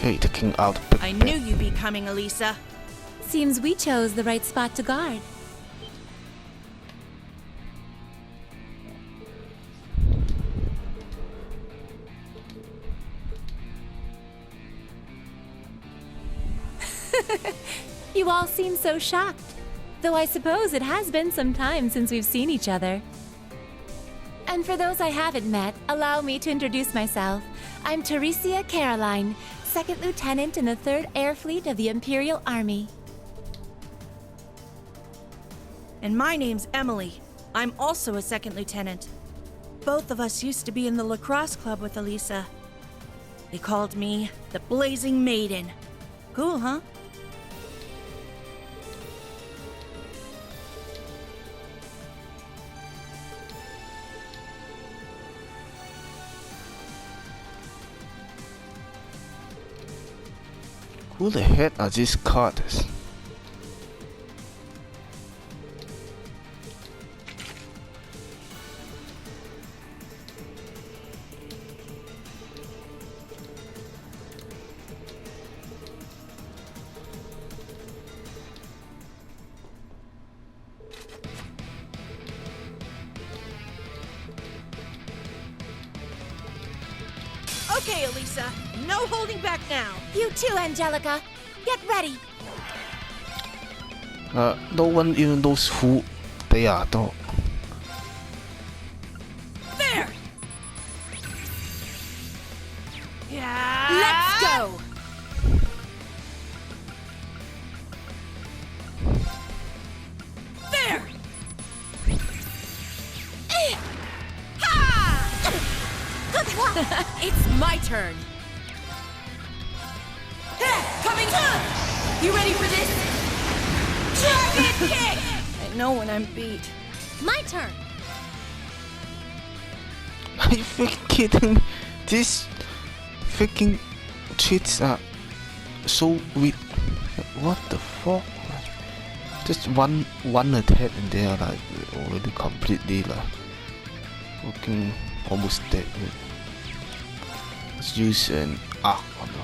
Okay, taking out the I knew you'd be coming, Elisa. Seems we chose the right spot to guard. You all seem so shocked. Though I suppose it has been some time since we've seen each other. And for those I haven't met, allow me to introduce myself. I'm Teresia Caroline, Second Lieutenant in the 3rd Air Fleet of the Imperial Army. And my name's Emily. I'm also a second lieutenant. Both of us used to be in the lacrosse club with Elisa. They called me the Blazing Maiden. Cool, huh? Who the heck are these cards? Okay, Elisa. No holding back now. You too, Angelica. Get ready. No one even knows who they are though. There! Yeah! Let's go! There! Ha! It's my turn. Coming! You ready for this? Dragon kick! I know when I'm beat. My turn. Are you freaking kidding me? These freaking cheats are so weak. What the fuck? Just one attack and they are like already completely like fucking almost dead. Let's use an arc on them.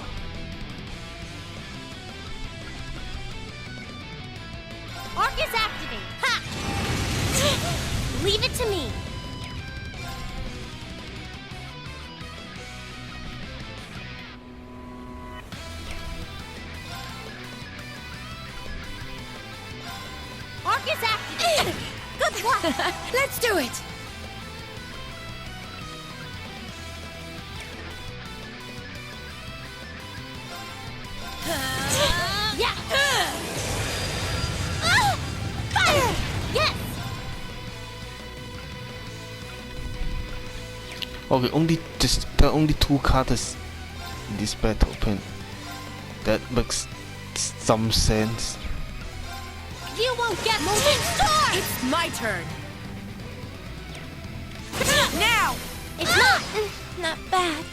Arc is activated. Ha! Leave it to me. Arc is activated. Good luck. Let's do it! Yeah. Fire! Yes. Okay, there are only 2 cards in this battle pen. That makes some sense. You won't get moving star. It's my turn. Now! It's not bad.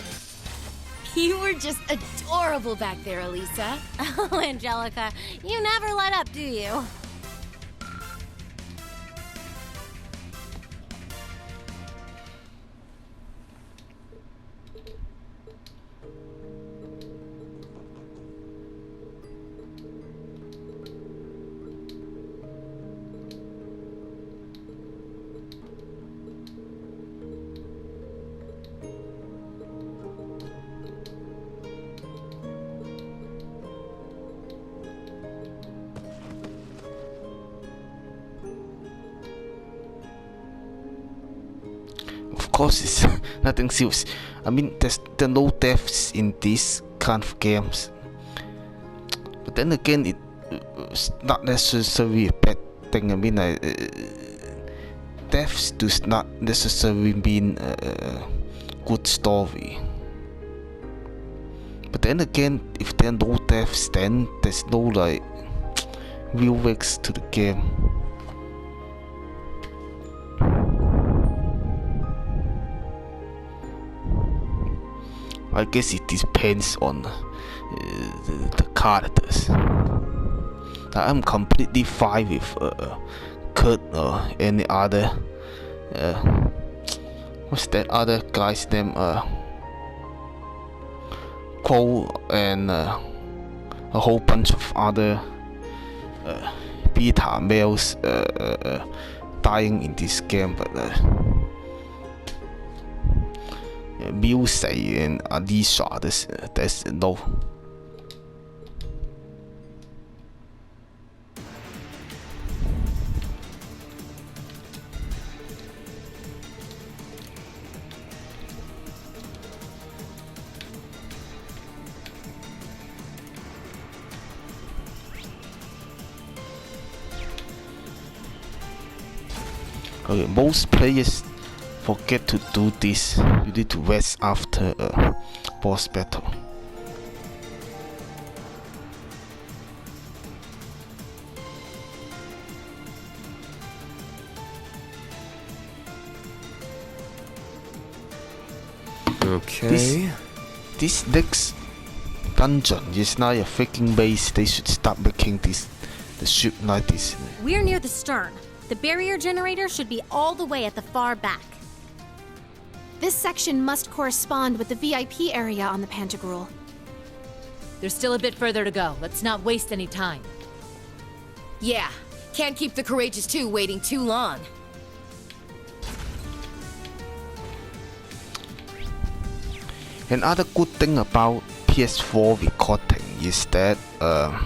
You were just adorable back there, Elisa. Oh, Angelica, you never let up, do you? Of course, it's nothing serious. I mean, there are no deaths in these kind of games. But then again, it's not necessarily a bad thing. I mean, deaths does not necessarily mean a good story. But then again, if there are no deaths, then there's no like real risks to the game. I guess it depends on the characters. I'm completely fine with Kurt or any other. What's that other guy's name? Quo and a whole bunch of other beta males dying in this game, but Milsei and Alicia, there's no. Okay, most players forget to do this. You need to rest after a boss battle. Okay. This next dungeon is not a freaking base. They should stop making the ship like this. We're near the stern. The barrier generator should be all the way at the far back. This section must correspond with the VIP area on the Pantagruel. There's still a bit further to go. Let's not waste any time. Yeah, can't keep the Courageous 2 waiting too long. Another good thing about PS4 recording is that huh.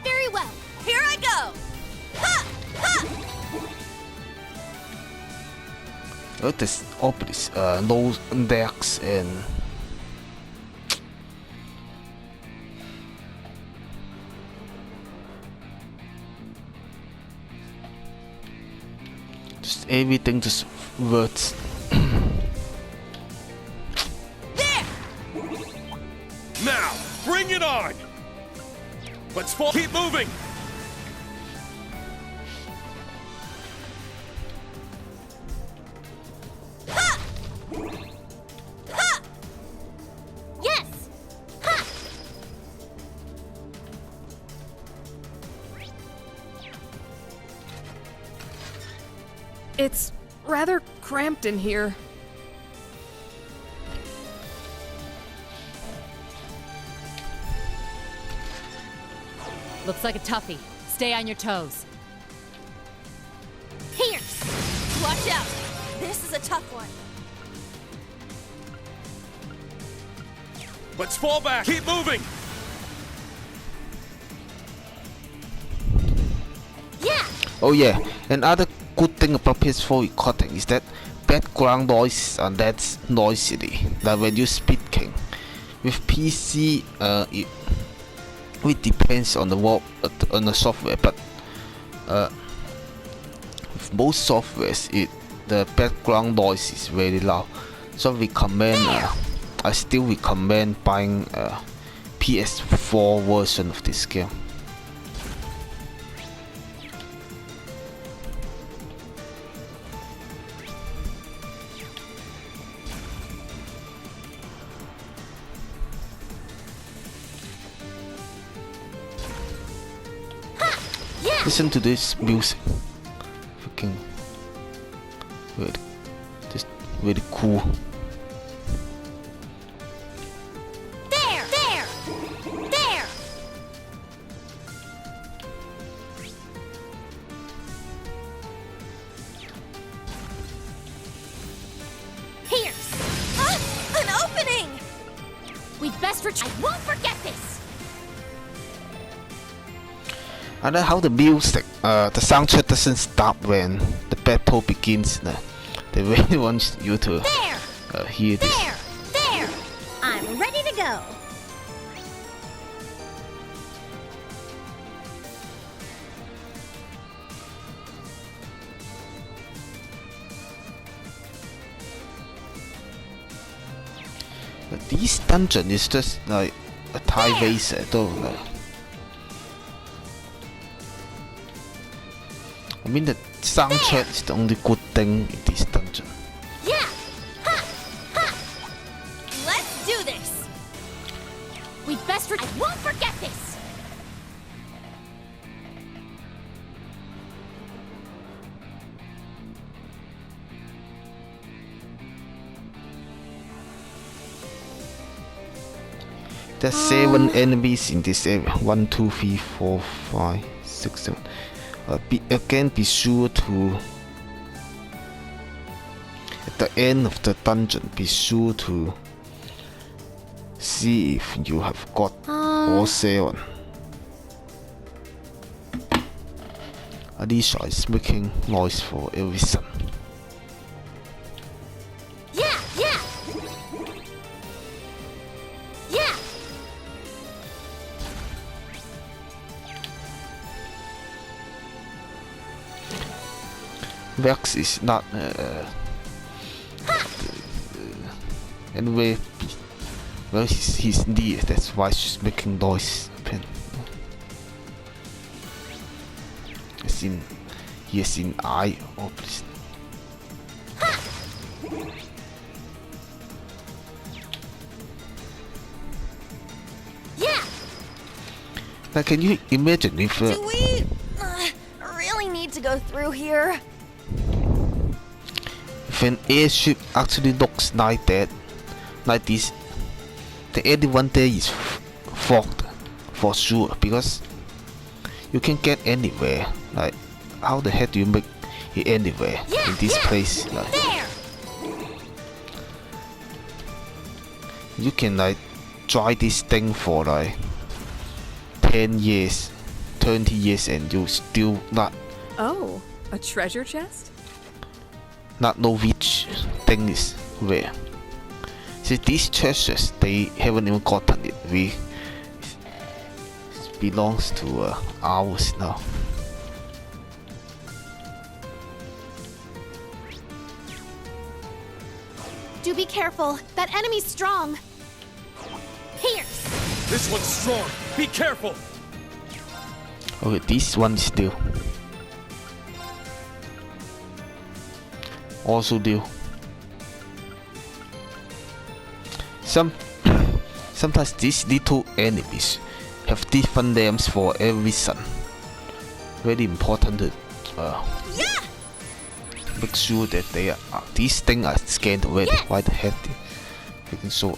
Very well. Here I go! Ha! Ha! There's obvious no decks and just everything just works. There! Now, bring it on! Let's fall. Keep moving! Ha! Ha! Yes! Ha! It's rather cramped in here. Looks like a toughie. Stay on your toes. Pierce! Watch out! This is a tough one. Let's fall back! Keep moving! Yeah! Oh yeah, another good thing about PS4 recording is that background noise are less noisy than when you speaking. With PC, it depends on the software, but with most softwares, the background noise is very loud. So I still recommend buying a PS4 version of this game. Listen to this music. Freaking just very cool. There! There! There! Pierce! Ah! An opening! We'd best retreat. I won't forget this! I like how the music, the soundtrack doesn't stop when the battle begins. They really want you to There! hear this. There! There! I'm ready to go! This dungeon is just like a Thai base though. Like, I mean the soundtrack is the only good thing in this dungeon. Yeah! Ha! Ha! Let's do this! We best I won't forget this! There's 7 enemies in this area. 1, 2, 3, 4, 5, 6, 7. Be sure to at the end of the dungeon. Be sure to see if you have got all 7. Alicia is making noise for a reason. Yeah! Yeah! Yeah! Vex is not anyway. Well, he's near. That's why she's making noise. As in, he is in eye. Oh please. Yeah! Now, can you imagine if Do we really need to go through here? if an airship actually looks like that, like this, the anyone there is fogged for sure, because you can get anywhere. Like, how the heck do you make it anywhere in this place? Like, There! you can like try this thing for like 10 years, 20 years, and you still not Oh, a treasure chest? know which thing is where. See, these treasures, they haven't even gotten it. It belongs to ours now. Do be careful. That enemy's strong. Pierce! This one's strong. Be careful. Okay, this one is still. Also deal. Sometimes these little enemies have different names for every reason. Very important to make sure that they are these things are scanned already. Why the heck they freaking so?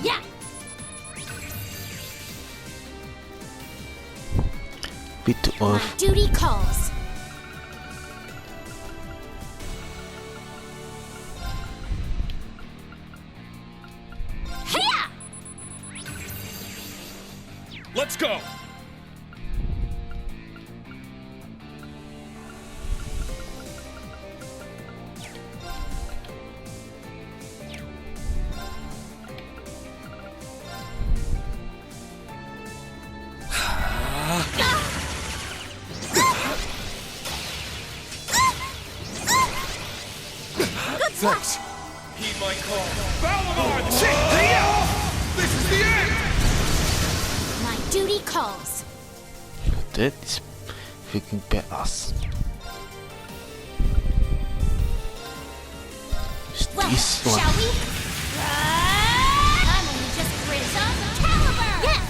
Yeah! Bit to My earth. duty calls. Hiya! Let's go. Thanks. Heed my call. Valamar, the shit! This is the end! My duty calls. That is freaking badass. Well, This one. shall we? I'm only just Grizz Caliber! Yes!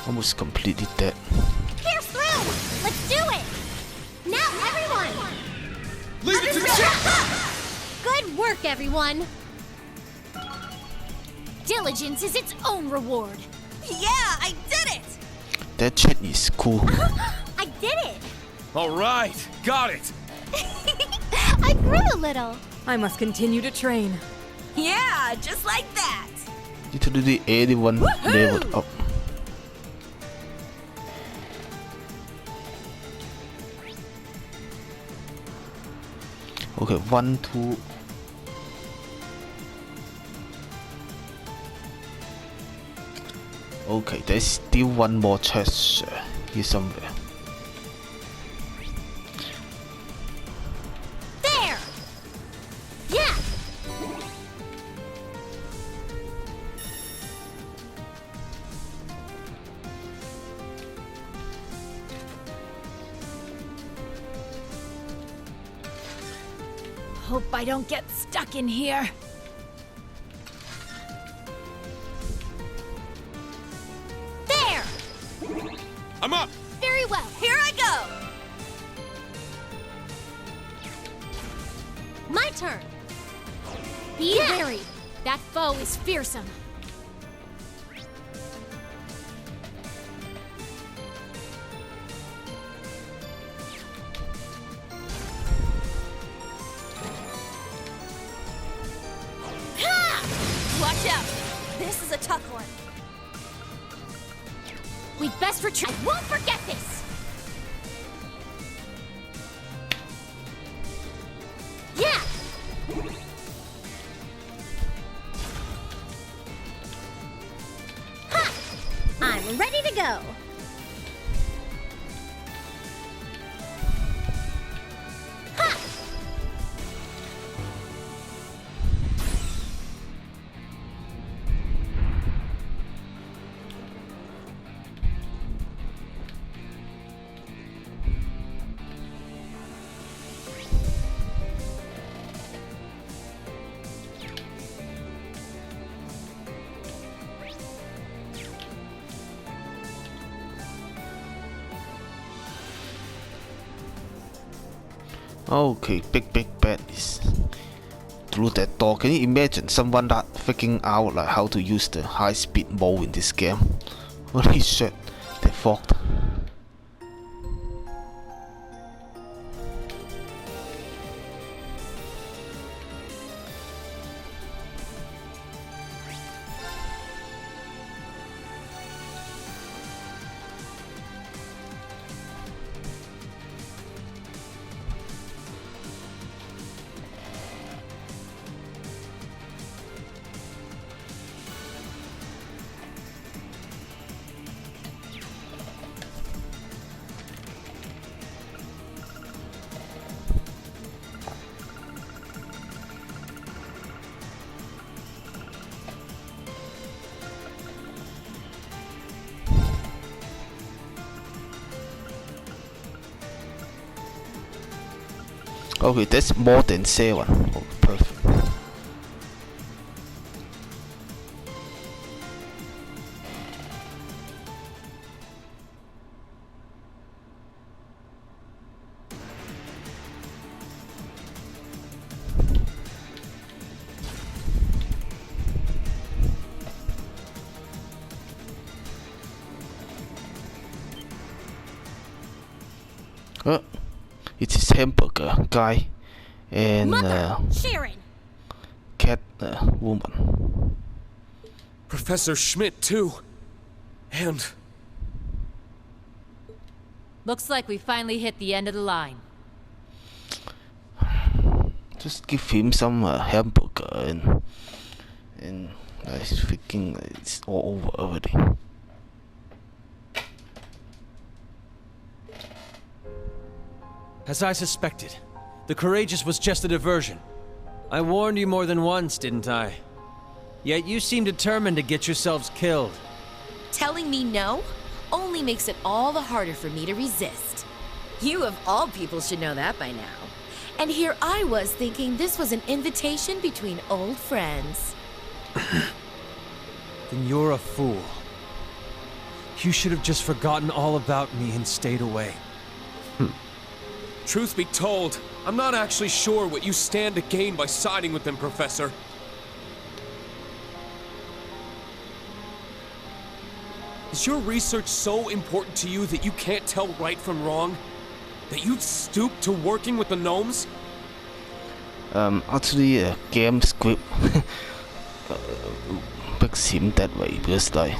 Almost completely dead. Pierce through! Let's do it! Now, everyone! Leave it to me! Good work, everyone! Diligence is its own reward. Yeah, I did it! That shit is cool. I did it! All right, got it. I grew a little. I must continue to train. Yeah, just like that. Literally anyone leveled up. Okay, 1, 2. Okay, there's still one more chest here somewhere. There! Yeah! Hope I don't get stuck in here. There! I'm up! Very well. Here I go! My turn. Be wary. That foe is fearsome. Watch out! This is a tough one. We'd best retreat. I won't forget this. Yeah! Ha! I'm ready to go. Ha! Okay, big bad is through that door. Can you imagine someone that figuring out like how to use the high-speed bow in this game? Holy shit, they fucked. Okay, that's more than 7. Oh, perfect. It's his hamburger guy and Sharon. cat woman. Professor Schmidt, too. And... Looks like we finally hit the end of the line. Just give him some hamburger and he's freaking it's all over already. As I suspected, the Courageous was just a diversion. I warned you more than once, didn't I? Yet you seem determined to get yourselves killed. Telling me no only makes it all the harder for me to resist. You of all people should know that by now. And here I was thinking this was an invitation between old friends. Then you're a fool. You should have just forgotten all about me and stayed away. truth be told, I'm not actually sure what you stand to gain by siding with them, Professor. Is your research so important to you that you can't tell right from wrong? That you'd stoop to working with the gnomes? Actually, game script makes him that way because, like,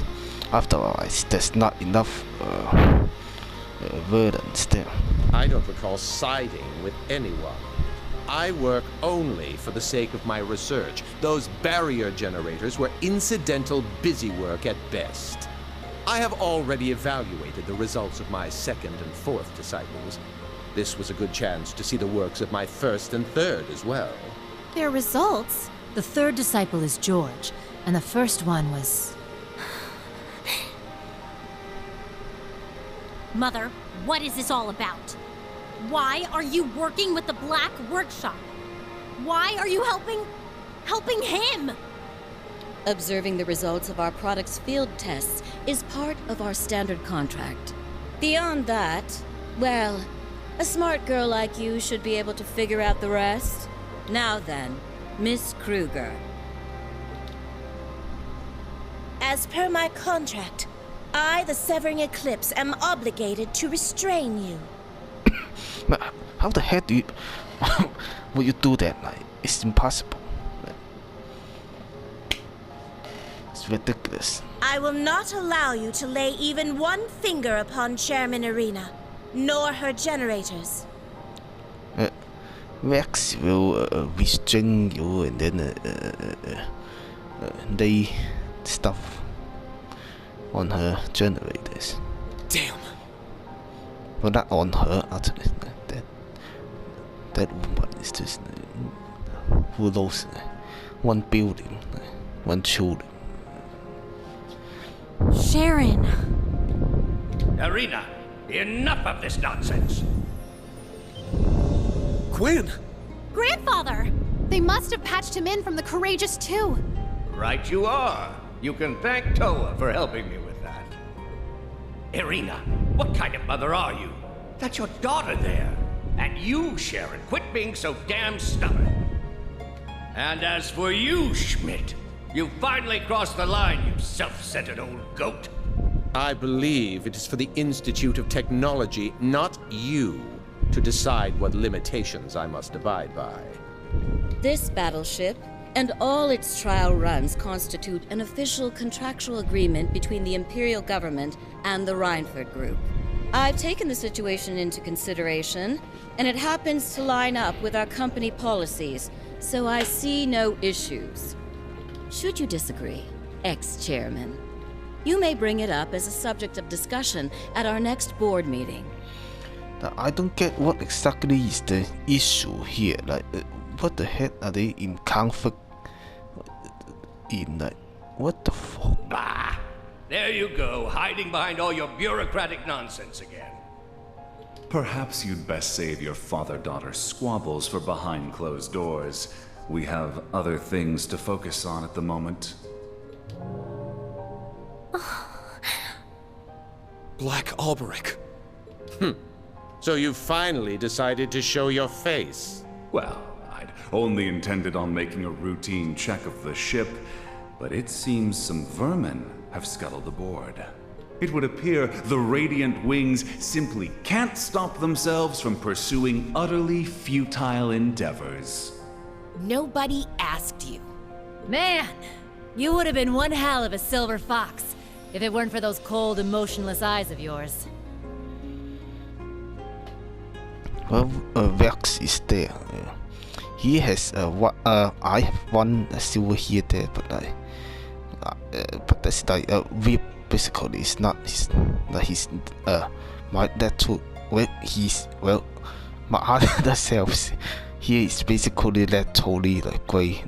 afterwards, there's not enough verdance there. I don't recall siding with anyone. I work only for the sake of my research. Those barrier generators were incidental busy work at best. I have already evaluated the results of my second and fourth disciples. This was a good chance to see the works of my first and third as well. Their results? The third disciple is George, and the first one was... Mother, what is this all about? Why are you working with the Black Workshop? Why are you helping him? Observing the results of our product's field tests is part of our standard contract. Beyond that, well, a smart girl like you should be able to figure out the rest. Now then, Miss Kruger. As per my contract, I, the Severing Eclipse, am obligated to restrain you. But how the heck do you... will you do that? Like, it's impossible. It's ridiculous. I will not allow you to lay even one finger upon Chairman Irina, nor her generators. Vex will restrain you and then lay stuff on her generators. Damn. Well, not on her, actually. That woman is just... who knows? One building, one children. Sharon. Irina, enough of this nonsense. Quinn! Grandfather! They must have patched him in from the Courageous too. Right you are. You can thank Toa for helping me with that. Irina, what kind of mother are you? That's your daughter there. And you, Sharon, quit being so damn stubborn. And as for you, Schmidt, you finally crossed the line, you self-centered old goat. I believe it is for the Institute of Technology, not you, to decide what limitations I must abide by. This battleship and all its trial runs constitute an official contractual agreement between the Imperial government and the Reinford Group. I've taken the situation into consideration, and it happens to line up with our company policies, so I see no issues. Should you disagree, ex-chairman, you may bring it up as a subject of discussion at our next board meeting. Now, I don't get what exactly is the issue here. Like, what the heck are they in conflict in? Like, what the fuck? Bah! There you go, hiding behind all your bureaucratic nonsense again. Perhaps you'd best save your father-daughter squabbles for behind closed doors. We have other things to focus on at the moment. Black Alberic. So you finally decided to show your face? Well, I'd only intended on making a routine check of the ship, but it seems some vermin have scuttled aboard. It would appear the Radiant Wings simply can't stop themselves from pursuing utterly futile endeavors. Nobody asked you. Man, you would have been one hell of a silver fox if it weren't for those cold, emotionless eyes of yours. Well, Vex is there. He has I have one silver here there, but that's like we basically it's not his. My that too. Well, my other selves here is basically that totally like gray,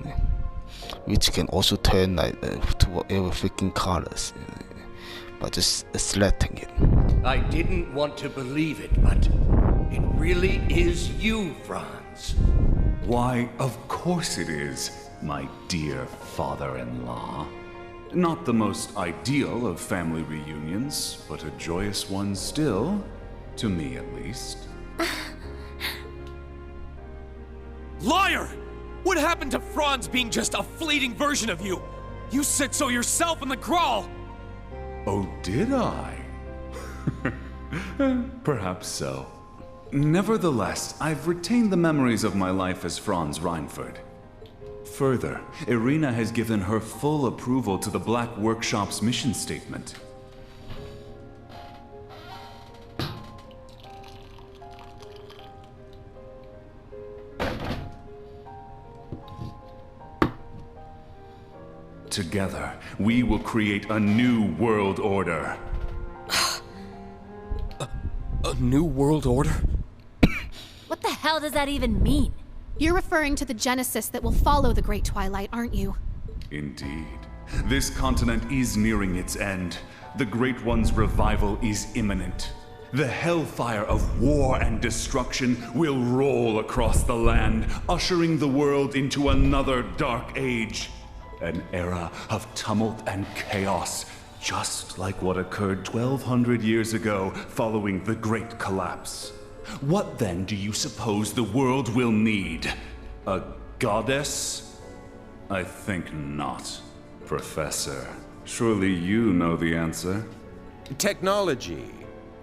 which can also turn like to whatever freaking colors, but just selecting it. I didn't want to believe it, but it really is you, Franz. Why, of course it is, my dear father-in-law. Not the most ideal of family reunions, but a joyous one still, to me at least. Liar! What happened to Franz being just a fleeting version of you? You said so yourself in the crawl! Oh, did I? Perhaps so. Nevertheless, I've retained the memories of my life as Franz Reinford. Further, Irina has given her full approval to the Black Workshop's mission statement. Together, we will create a new world order. New World Order? What the hell does that even mean? You're referring to the Genesis that will follow the Great Twilight, aren't you? Indeed. This continent is nearing its end. The Great One's revival is imminent. The hellfire of war and destruction will roll across the land, ushering the world into another dark age. An era of tumult and chaos, just like what occurred 1,200 years ago following the Great Collapse. What then do you suppose the world will need? A goddess? I think not, Professor. Surely you know the answer. Technology,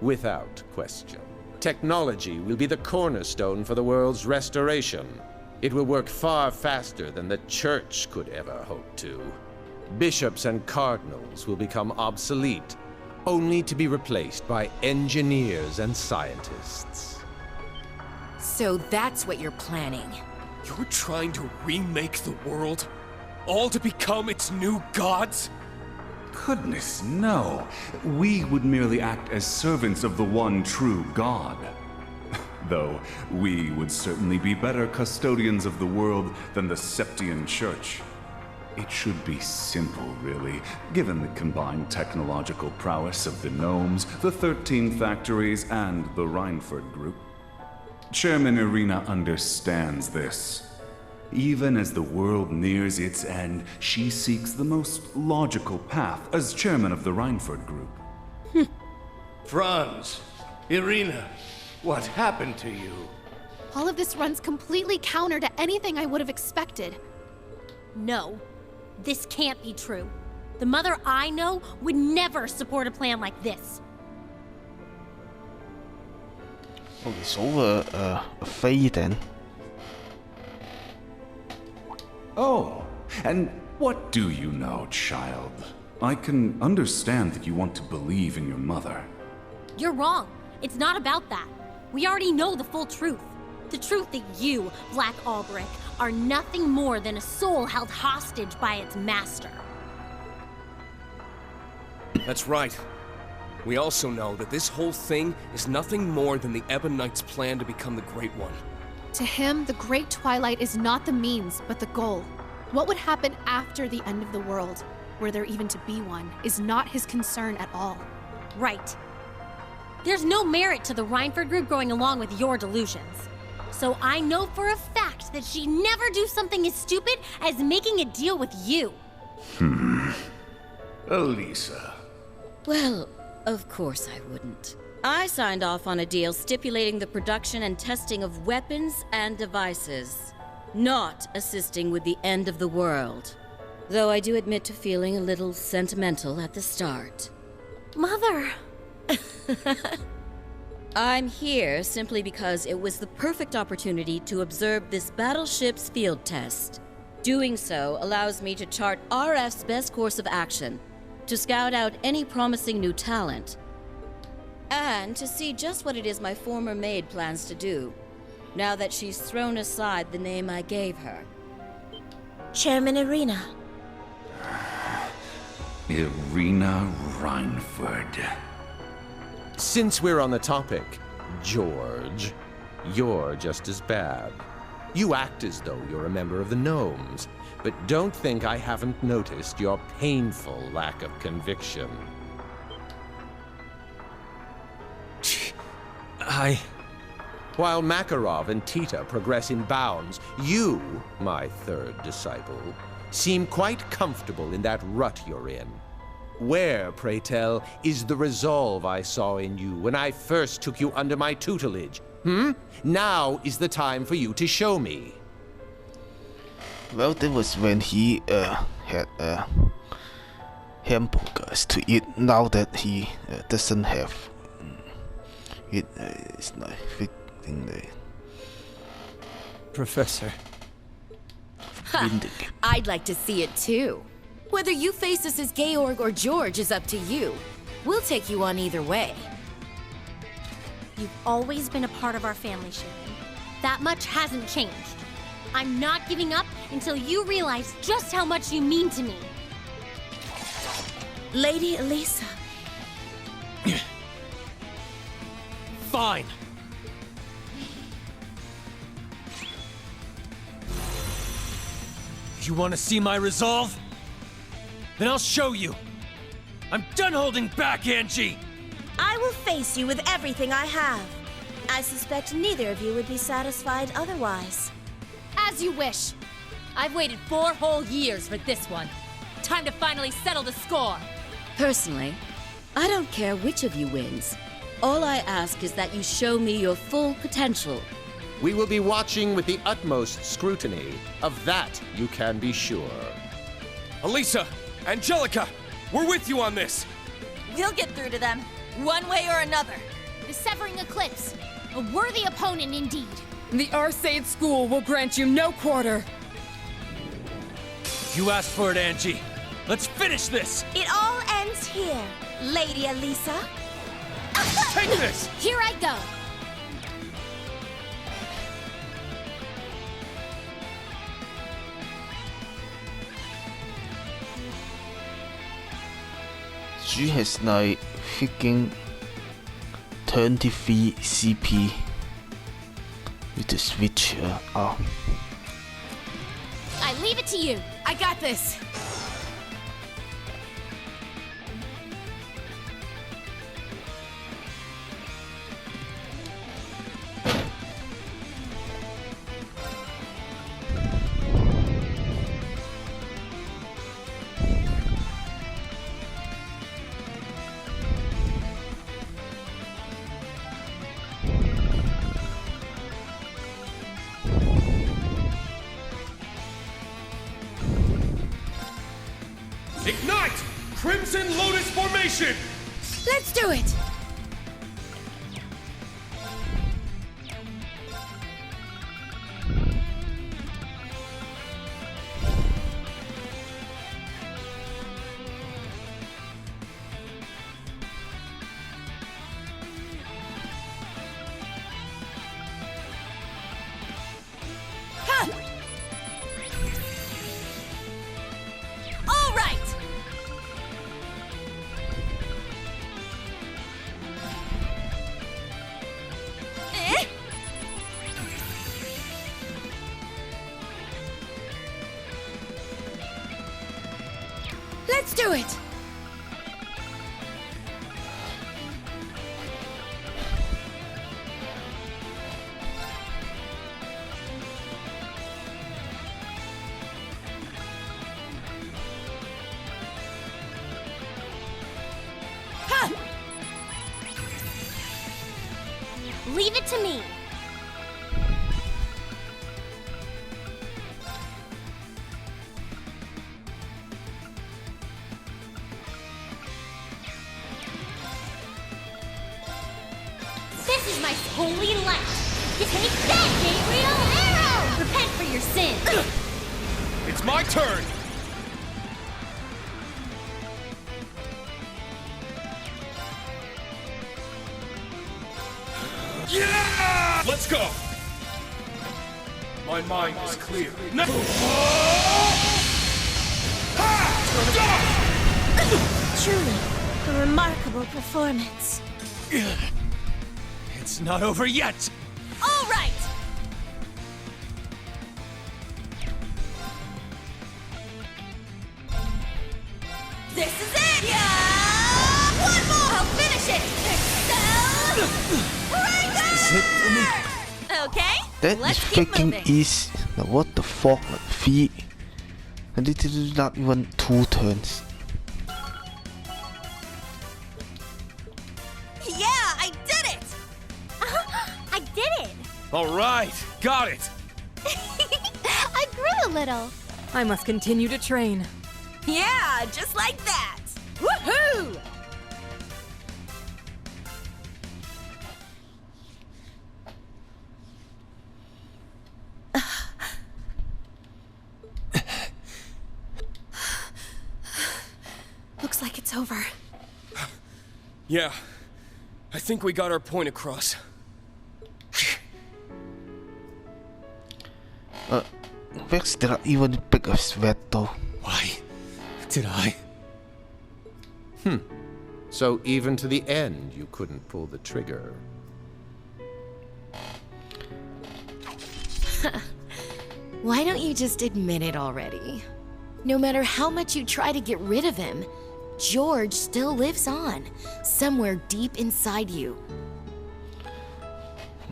without question. Technology will be the cornerstone for the world's restoration. It will work far faster than the Church could ever hope to. Bishops and cardinals will become obsolete, only to be replaced by engineers and scientists. So that's what you're planning. You're trying to remake the world? All to become its new gods? Goodness, no. We would merely act as servants of the one true God. Though we would certainly be better custodians of the world than the Septian Church. It should be simple, really, given the combined technological prowess of the Gnomes, the 13 factories, and the Reinford Group. Chairman Irina understands this. Even as the world nears its end, she seeks the most logical path as chairman of the Reinford Group. Franz, Irina, what happened to you? All of this runs completely counter to anything I would have expected. No, this can't be true. The mother I know would never support a plan like this. Oh, it's all a fade then. Oh, and what do you know, child? I can understand that you want to believe in your mother. You're wrong. It's not about that. We already know the full truth. The truth that you, Black Albrecht, are nothing more than a soul held hostage by its master. That's right. We also know that this whole thing is nothing more than the Ebonites' plan to become the Great One. To him, the Great Twilight is not the means, but the goal. What would happen after the end of the world, were there even to be one, is not his concern at all. Right. There's no merit to the Reinford Group going along with your delusions. So I know for a fact that she'd never do something as stupid as making a deal with you. Elisa. Well, of course I wouldn't. I signed off on a deal stipulating the production and testing of weapons and devices, not assisting with the end of the world. Though I do admit to feeling a little sentimental at the start. Mother! I'm here simply because it was the perfect opportunity to observe this battleship's field test. Doing so allows me to chart RF's best course of action, to scout out any promising new talent, and to see just what it is my former maid plans to do, now that she's thrown aside the name I gave her. Chairman Irina. Irina Reinford. Since we're on the topic, George, you're just as bad. You act as though you're a member of the Gnomes, but don't think I haven't noticed your painful lack of conviction. While Makarov and Tita progress in bounds, you, my third disciple, seem quite comfortable in that rut you're in. Where, pray tell, is the resolve I saw in you when I first took you under my tutelage? Now is the time for you to show me. Well, that was when he had hamburgers to eat. Now that he doesn't have it, it's not fitting the Professor. I'd like to see it too. Whether you face us as Georg or George is up to you. We'll take you on either way. You've always been a part of our family, Sharon. That much hasn't changed. I'm not giving up until you realize just how much you mean to me. Lady Elisa. fine. You want to see my resolve? Then I'll show you. I'm done holding back, Angie! I will face you with everything I have. I suspect neither of you would be satisfied otherwise. As you wish. I've waited 4 whole years for this one. Time to finally settle the score. Personally, I don't care which of you wins. All I ask is that you show me your full potential. We will be watching with the utmost scrutiny. Of that, you can be sure. Elisa! Angelica! We're with you on this! We'll get through to them, one way or another. The Severing Eclipse. A worthy opponent indeed. The Arseid School will grant you no quarter. You asked for it, Angie. Let's finish this! It all ends here, Lady Elisa. Take this! Here I go. She has like freaking 23 CP with the switch. Oh. I leave it to you. I got this. Ignite! Crimson Lotus Formation! Let's do it! All right! Let's do it! Leave it to me. This is my holy light. Take that, Gabriel Arrow! Repent for your sins. It's my turn! Yeah! Let's go! My mind is clear. No! Truly, a remarkable performance. It's not over yet! All right! This is it! Yeah! One more! I'll finish it! Excel! Is it for me? Okay, That let's is keep freaking moving. easy. Like, what the fuck? Like, feet. And it is not even 2 turns. Yeah, I did it! I did it. Alright, got it! I grew a little. I must continue to train. Yeah, just like that! Woohoo! Looks like it's over. Yeah, I think we got our point across. Vex did not even pick a sweat though. Why did I? So even to the end, you couldn't pull the trigger. Why don't you just admit it already? No matter how much you try to get rid of him, George still lives on, somewhere deep inside you.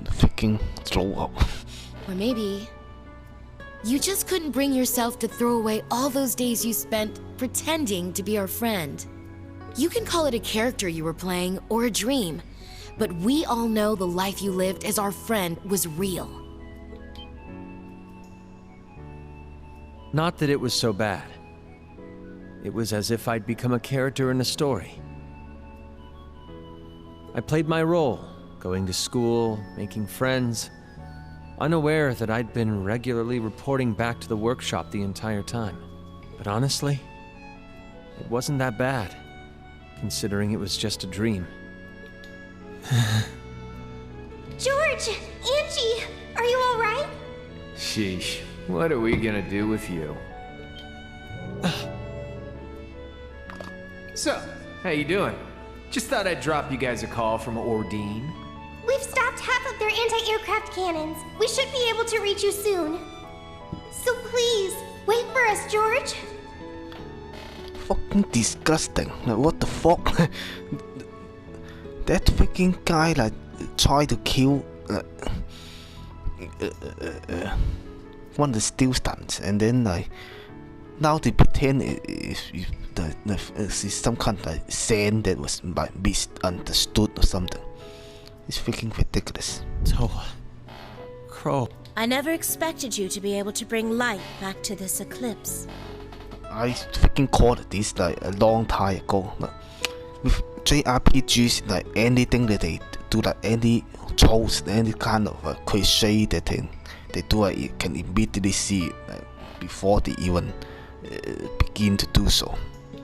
Freaking throw up. Or maybe you just couldn't bring yourself to throw away all those days you spent pretending to be our friend. You can call it a character you were playing or a dream, but we all know the life you lived as our friend was real. Not that it was so bad. It was as if I'd become a character in a story. I played my role, going to school, making friends, unaware that I'd been regularly reporting back to the workshop the entire time. But honestly, it wasn't that bad, considering it was just a dream. George! Angie! Are you alright? Sheesh, what are we gonna do with you? So, how you doing? Just thought I'd drop you guys a call from Ordine. We've stopped half of their anti-aircraft cannons. We should be able to reach you soon. So please, wait for us, George. Fucking disgusting. Like, what the fuck? That freaking guy like tried to kill one of the steel stunts, and then like now they pretend it's some kind of like sand that was misunderstood or something. It's freaking ridiculous. Toa. Crow. I never expected you to be able to bring light back to this eclipse. I freaking called this like a long time ago. Like, with JRPGs, like anything that they do, like any choice, any kind of cliche that they do, like, you can immediately see it before they even begin to do so.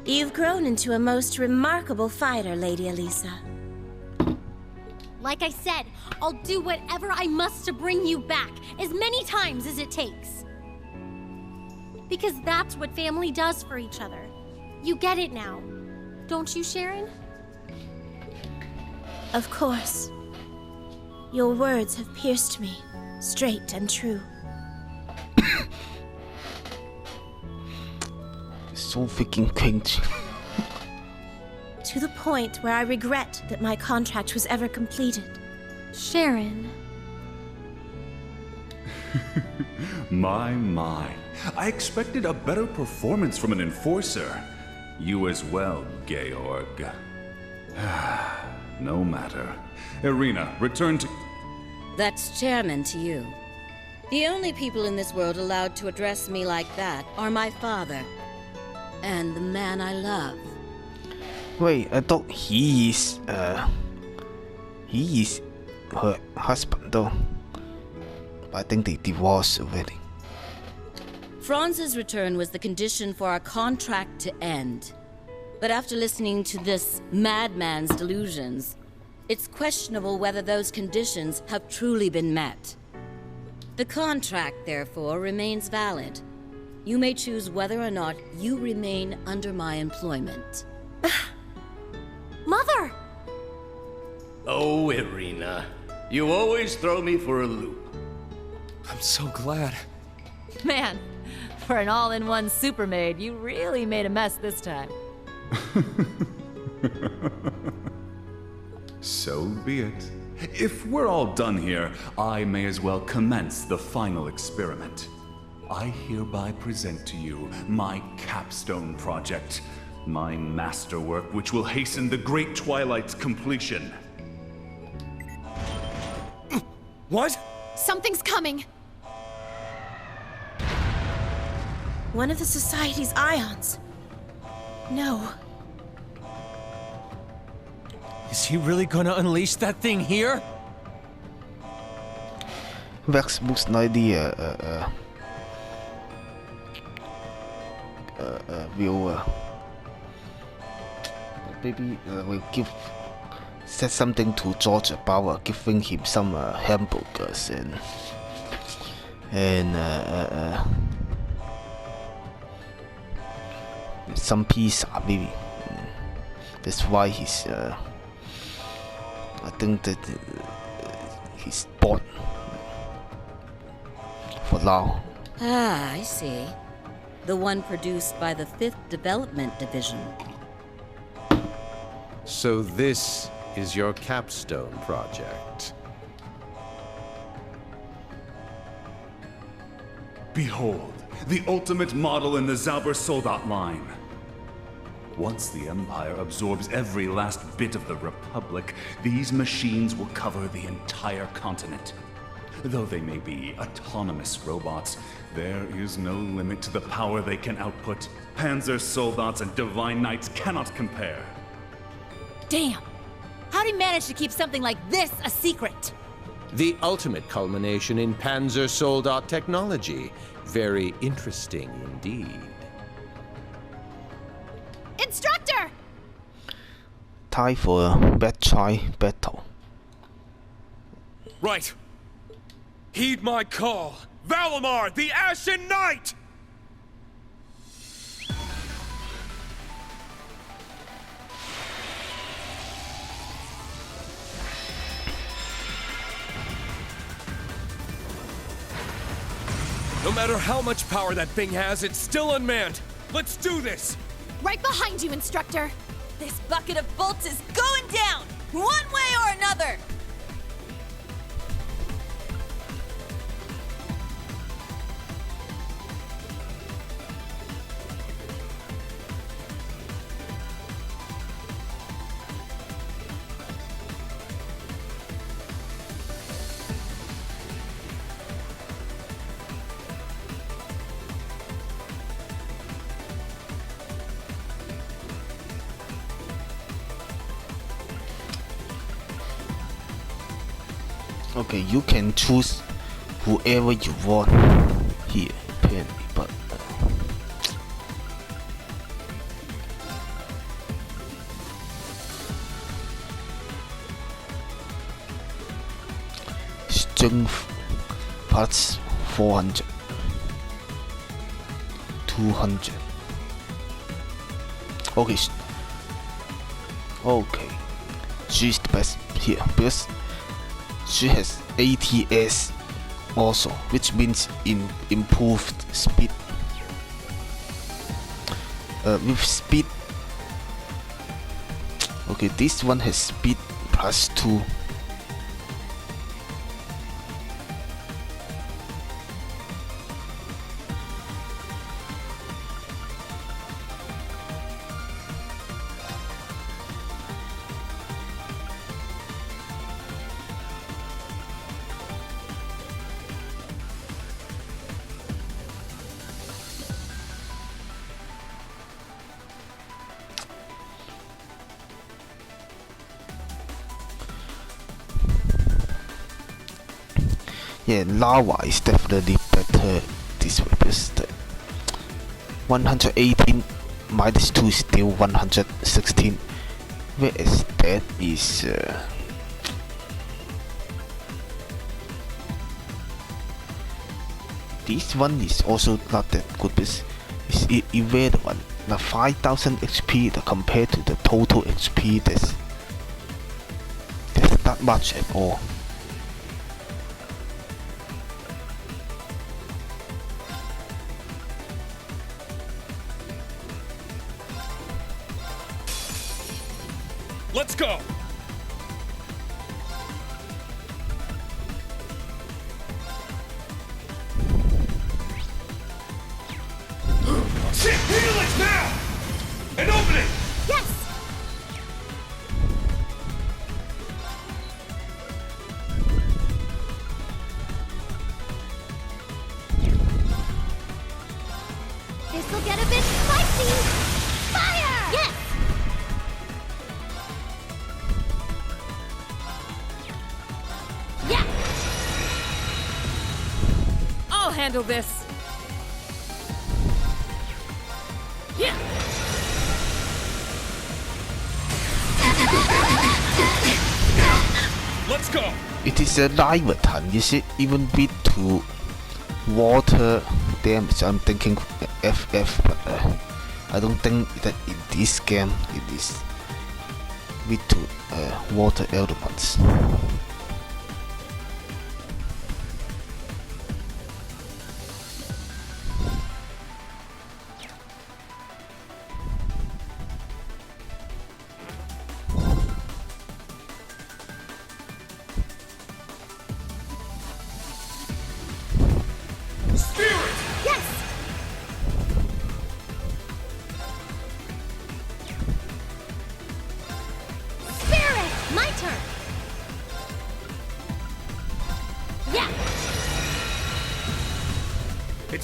You've grown into a most remarkable fighter, Lady Elisa. Like I said, I'll do whatever I must to bring you back, as many times as it takes. Because that's what family does for each other. You get it now, don't you, Sharon? Of course. Your words have pierced me, straight and true. So freaking cringe. To the point where I regret that my contract was ever completed. Sharon. My. I expected a better performance from an enforcer. You as well, Georg. No matter. Irina, return to... That's chairman to you. The only people in this world allowed to address me like that are my father and the man I love. Wait, I thought he is her husband though. I think they divorced already. Franz's return was the condition for our contract to end. But after listening to this madman's delusions, it's questionable whether those conditions have truly been met. The contract, therefore, remains valid. You may choose whether or not you remain under my employment. Mother! Oh, Irina. You always throw me for a loop. I'm so glad. Man, for an all-in-one super maid, you really made a mess this time. So be it. If we're all done here, I may as well commence the final experiment. I hereby present to you my capstone project, my masterwork which will hasten the Great Twilight's completion. What? Something's coming. One of the Society's ions. No. Is he really gonna unleash that thing here? Vex looks like the will maybe will said something to George about giving him some hamburgers and some pizza maybe. That's why he's I think that he's bored. for now. Ah, I see. The one produced by the 5th Development Division. So this is your capstone project. Behold, the ultimate model in the Zauber Soldat line. Once the Empire absorbs every last bit of the Republic, these machines will cover the entire continent. Though they may be autonomous robots, there is no limit to the power they can output. Panzer Soldats and Divine Knights cannot compare. Damn! How'd he manage to keep something like this a secret? The ultimate culmination in Panzer Soldat technology. Very interesting indeed. Instructor! Time for a Magi battle. Right. Heed my call. Valimar, the Ashen Knight! No matter how much power that thing has, it's still unmanned. Let's do this! Right behind you, Instructor! This bucket of bolts is going down! One way or another! Okay, you can choose whoever you want here, apparently, but strength parts 400, 200. Okay, okay, she's the best here because she has ATS also, which means improved speed. With speed, okay, this one has speed +2. Yeah, lava is definitely better this way because the 118 minus 2 is still 116, whereas that is this one is also not that good because it's irrelevant. The 5000 XP compared to the total XP, there's not much at all. Let's go! Shit! Helix now! And open it! Yes! This'll get a bit spicy! Fire! Yes! Yeah! I'll handle this. Yeah. Let's go! It is a Leviathan, you see, even beat to water damage. I'm thinking FF, but I don't think that in this game it is beat to water elements.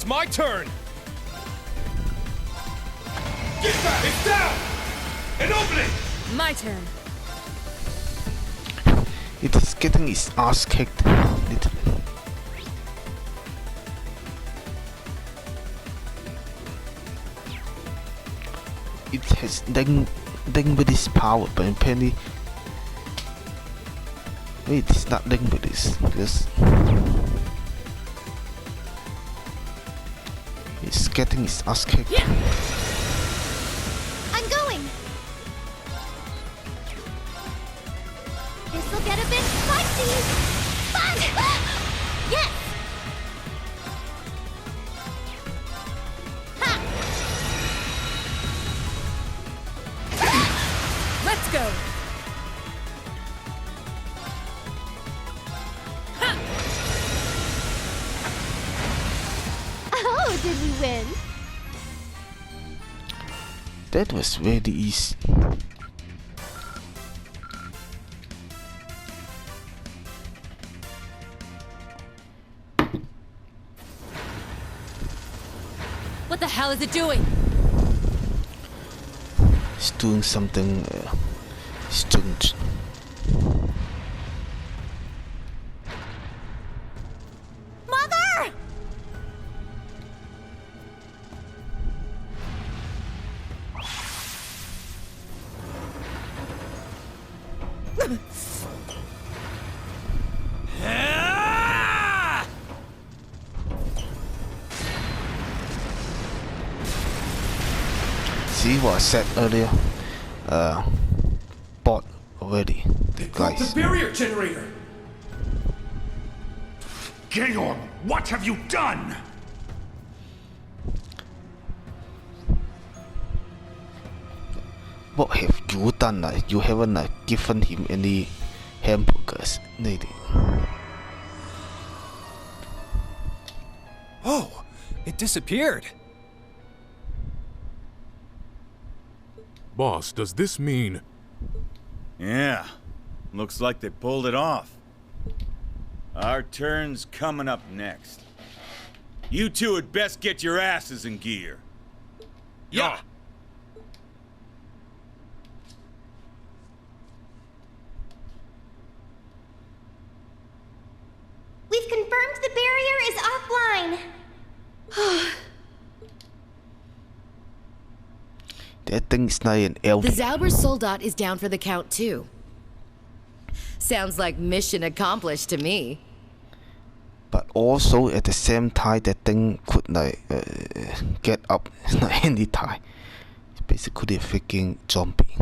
my turn! Get back! It's down! An opening! My turn. It is getting its ass kicked. Literally. It has Dingbirdie's power, but apparently wait, it's not Dingbirdie's because it's getting its ass kicked. I'm going. This'll get a bit spicy. Fun! Yes. Let's go. Oh, did we win? That was very easy. What the hell is it doing? It's doing something strange. Mother! See what I said earlier? Bought already. The guys. The barrier generator! Georg, what have you done? What have you done? You haven't given him any hamburgers, lady. Oh, it disappeared. Boss, does this mean... Yeah, looks like they pulled it off. Our turn's coming up next. You two had best get your asses in gear. Yeah. We've confirmed the barrier is offline. That thing's not an LB. The Zauber Soldat is down for the count too. Sounds like mission accomplished to me. But also at the same time, that thing could get up any time. It's basically a freaking zombie.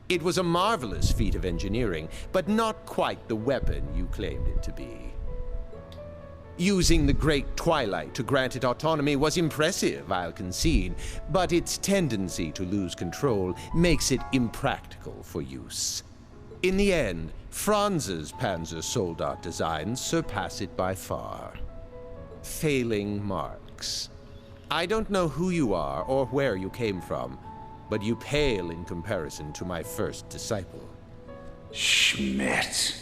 It was a marvelous feat of engineering, but not quite the weapon you claimed it to be. Using the Great Twilight to grant it autonomy was impressive, I'll concede, but its tendency to lose control makes it impractical for use. In the end, Franz's Panzer Soldat designs surpass it by far. Failing marks. I don't know who you are or where you came from, but you pale in comparison to my first disciple. Schmidt.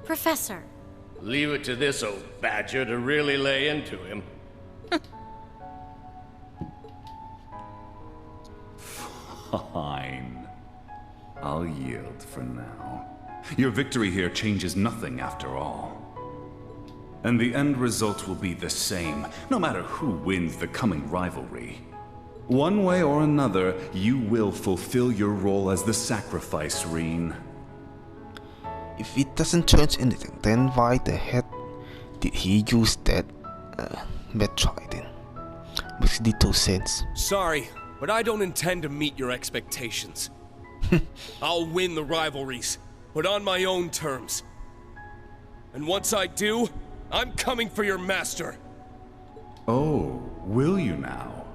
Professor. Leave it to this old badger to really lay into him. Fine. I'll yield for now. Your victory here changes nothing after all. And the end result will be the same, no matter who wins the coming rivalry. One way or another, you will fulfill your role as the sacrifice, Reen. If it doesn't change anything, then why the heck did he use that Metroid then? Makes little sense. Sorry, but I don't intend to meet your expectations. I'll win the rivalries, but on my own terms. And once I do, I'm coming for your master. Oh, will you now?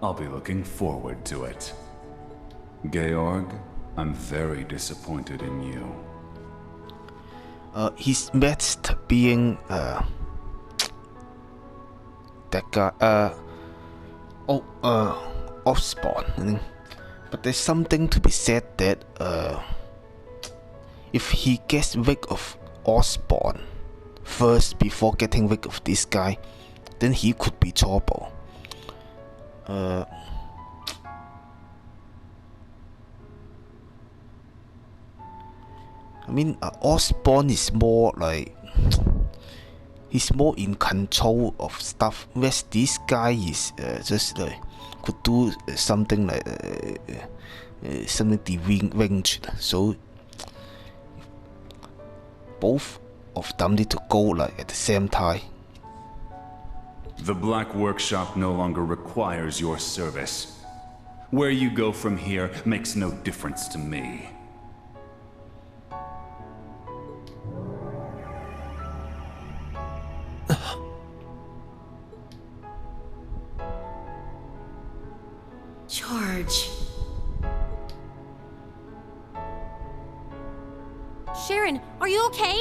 I'll be looking forward to it. Georg, I'm very disappointed in you. He's best being that guy Osborn. But there's something to be said that if he gets rid of Osborn first before getting rid of this guy, then he could be trouble. I mean, Osborn is more like he's more in control of stuff, whereas this guy is just like could do something like something deranged. So both of them need to go like at the same time. The Black Workshop no longer requires your service. Where you go from here makes no difference to me. George. Sharon, are you okay?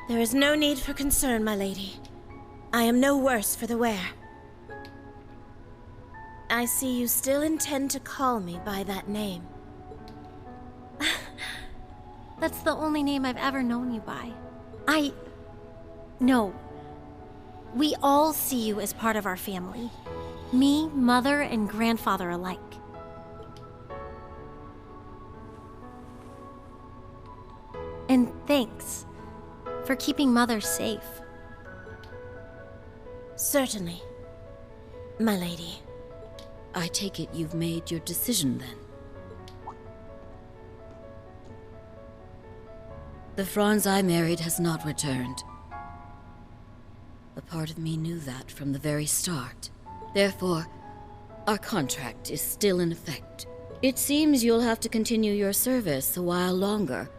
There is no need for concern, my lady. I am no worse for the wear. I see you still intend to call me by that name. That's the only name I've ever known you by. No. We all see you as part of our family. Me, mother, and grandfather alike. And thanks for keeping Mother safe. Certainly, my lady. I take it you've made your decision then. The Franz I married has not returned. A part of me knew that from the very start. Therefore, our contract is still in effect. It seems you'll have to continue your service a while longer.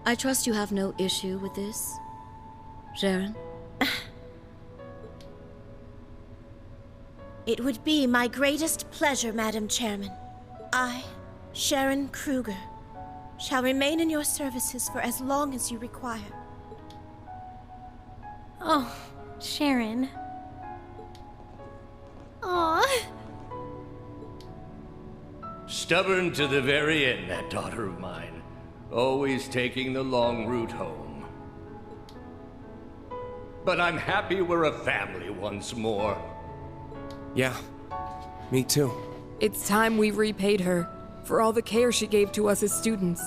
I trust you have no issue with this, Sharon? It would be my greatest pleasure, Madam Chairman. I, Sharon Kruger, shall remain in your services for as long as you require. Oh, Sharon. Aw. Stubborn to the very end, that daughter of mine. Always taking the long route home. But I'm happy we're a family once more. Yeah, me too. It's time we repaid her for all the care she gave to us as students.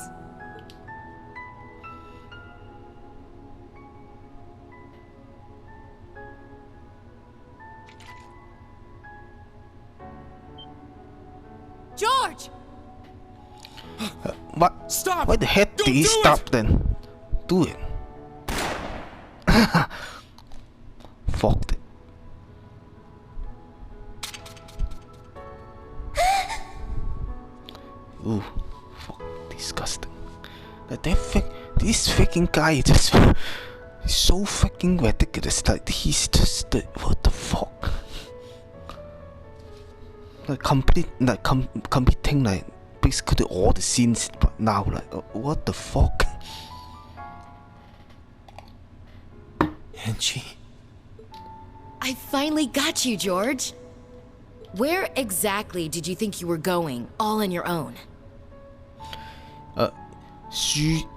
George! What? Stop! Why the heck did he stop then? Do it. Fucked it. Ooh, fuck, disgusting. Like this freaking guy just is so freaking ridiculous. Like he's just what the fuck? Like competing like basically all the scenes but now like what the fuck? Angie. I finally got you, George. Where exactly did you think you were going, all on your own?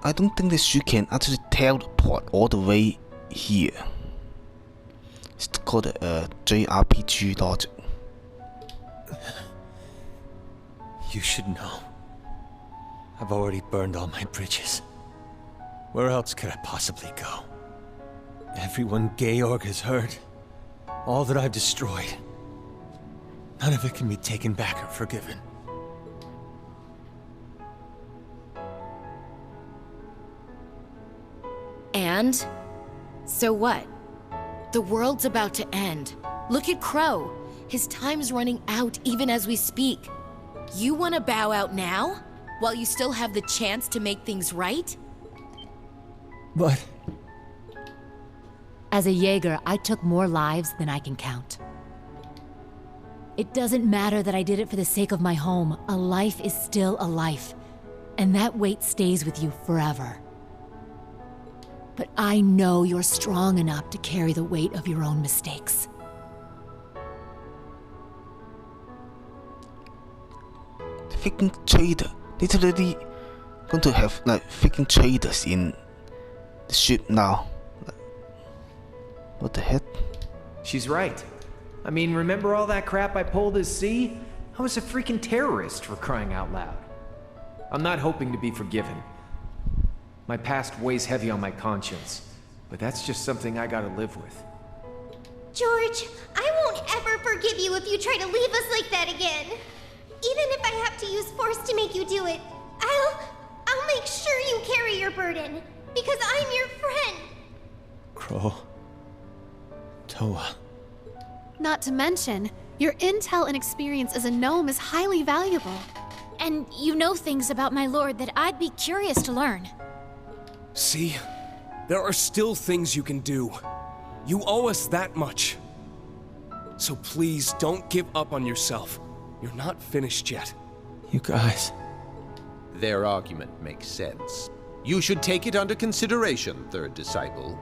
I don't think that she can actually teleport all the way here. It's called JRPG logic. You should know. I've already burned all my bridges. Where else could I possibly go? Everyone Georg has hurt. All that I've destroyed. None of it can be taken back or forgiven. And? So what? The world's about to end. Look at Crow. His time's running out even as we speak. You want to bow out now? While you still have the chance to make things right? But... As a Jaeger, I took more lives than I can count. It doesn't matter that I did it for the sake of my home. A life is still a life. And that weight stays with you forever. But I know you're strong enough to carry the weight of your own mistakes. The freaking trader, literally going to have like freaking traders in the ship now. What the heck? She's right. I mean, remember all that crap I pulled at sea? I was a freaking terrorist, for crying out loud. I'm not hoping to be forgiven. My past weighs heavy on my conscience, but that's just something I gotta live with. George, I won't ever forgive you if you try to leave us like that again. Even if I have to use force to make you do it, I'll make sure you carry your burden, because I'm your friend. Crow. Towa. Not to mention, your intel and experience as a gnome is highly valuable. And you know things about my lord that I'd be curious to learn. See? There are still things you can do. You owe us that much. So please don't give up on yourself. You're not finished yet. You guys. Their argument makes sense. You should take it under consideration, third disciple.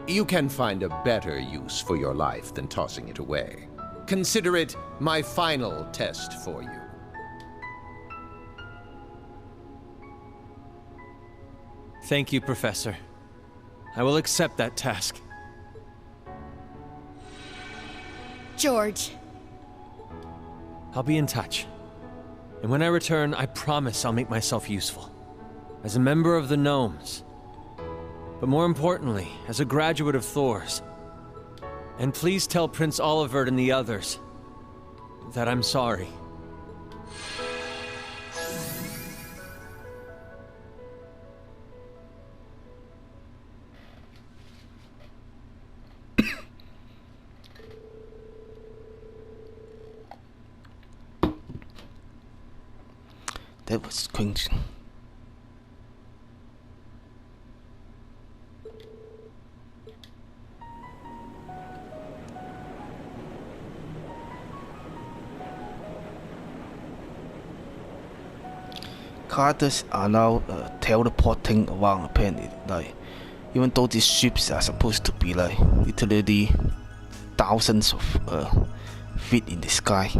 You can find a better use for your life than tossing it away. Consider it my final test for you. Thank you, Professor. I will accept that task. George. I'll be in touch. And when I return, I promise I'll make myself useful. As a member of the Gnomes. But more importantly, as a graduate of Thors. And please tell Prince Olivert and the others that I'm sorry. That was cringe. Carters are now teleporting around apparently. Like, even though these ships are supposed to be like literally thousands of feet in the sky.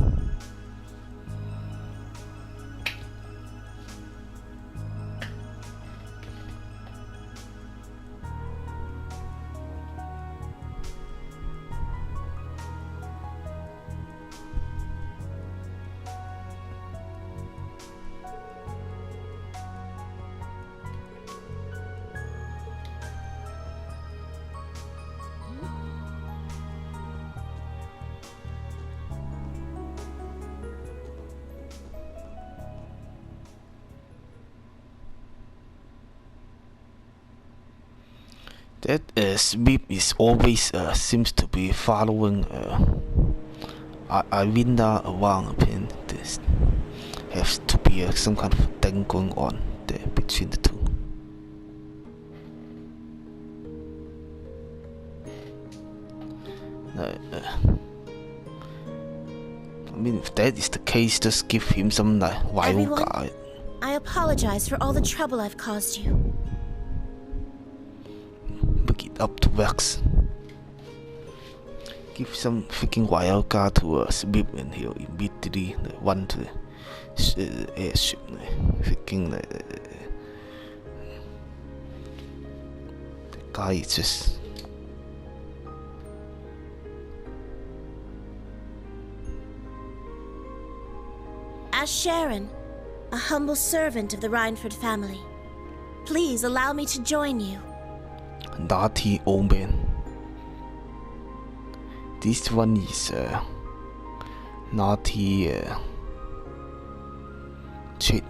That Smith is always seems to be following Irina around. And this has to be some kind of thing going on there between the two. I mean, if that is the case, just give him some like wild guard. I apologize for all the trouble I've caused you. Up to Vex. Give some freaking wild card to Smith and he'll immediately run to the airship. Freaking the guy is just. As Sharon, a humble servant of the Reinford family, please allow me to join you. Naughty old man. This one is naughty cheat.